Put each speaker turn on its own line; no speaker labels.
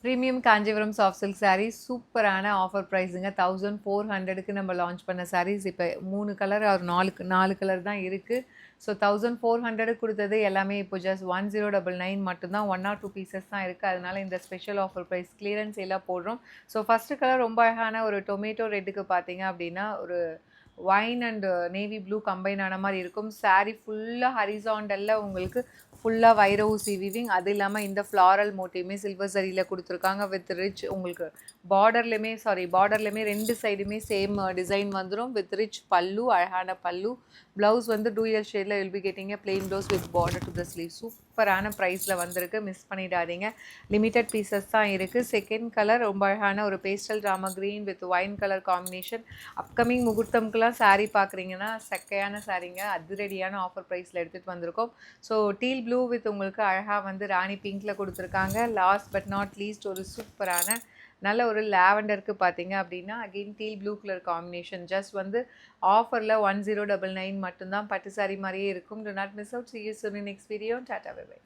Premium Kanchipuram soft silk saris சூப்பரான offer ப்ரைஸுங்க 1400க்கு நம்ம launch பண்ண சாரீஸ் இப்போ 3 கலர் ஒரு 4 கலர் தான் இருக்குது. ஸோ 1400 கொடுத்தது எல்லாமே இப்போ ஜஸ்ட் 1099 மட்டும்தான். 1 or 2 பீசஸ் தான் இருக்குது. அதனால இந்த ஸ்பெஷல் ஆஃபர் ப்ரைஸ் கிளியரன்ஸ் எல்லாம் போடுறோம். ஸோ ஃபஸ்ட்டு கலர் ரொம்ப அழகான ஒரு டொமேட்டோ ரெட்டுக்கு பார்த்தீங்க அப்படின்னா ஒரு wine and navy blue combine ஆன மாதிரி இருக்கும். சாரீ ஃபுல்லாக ஹரிசாண்டலில் உங்களுக்கு ஃபுல்லாக வைர ஊசி வீவிங், அது இல்லாமல் இந்த ஃப்ளாரல் மோட்டிவுமே சில்வர் சரியில் கொடுத்துருக்காங்க. வித் ரிச் உங்களுக்கு பார்டர்லையுமே 2 சைடுமே சேம் டிசைன் வந்துடும். வித் ரிச் பல்லு, அழகான பல்லு. ப்ளவுஸ் வந்து டூயல் ஷேடில் will be getting plain blouse with border to the sleeve. சூப்பரான ப்ரைஸில் வந்திருக்கு, மிஸ் பண்ணிடாதீங்க. லிமிட்டட் பீசஸ் தான் இருக்குது. செகண்ட் கலர் ரொம்ப அழகான ஒரு பேஸ்டல் ட்ராமா green with wine colour combination. Upcoming முகூர்த்தம்க்குலாம் சாரீ பார்க்குறீங்கன்னா சக்கையான சாரீங்க, அதிரடியான ஆஃபர் ப்ரைஸில் எடுத்துகிட்டு வந்திருக்கோம். ஸோ டீல் ப்ளூ வித் உங்களுக்கு அழகாக வந்து ராணி பிங்க்கில் கொடுத்துருக்காங்க. லாஸ்ட் பட் நாட் லீஸ்ட் ஒரு சூப்பரான நல்ல ஒரு லாவெண்டருக்கு பார்த்தீங்க அப்படின்னா again deal blue colour combination. Just வந்து ஆஃபரில் 1099 மட்டும்தான். பட்டு சாரி மாதிரியே இருக்கும். Do not miss out. See you soon in next video. Tata bye by.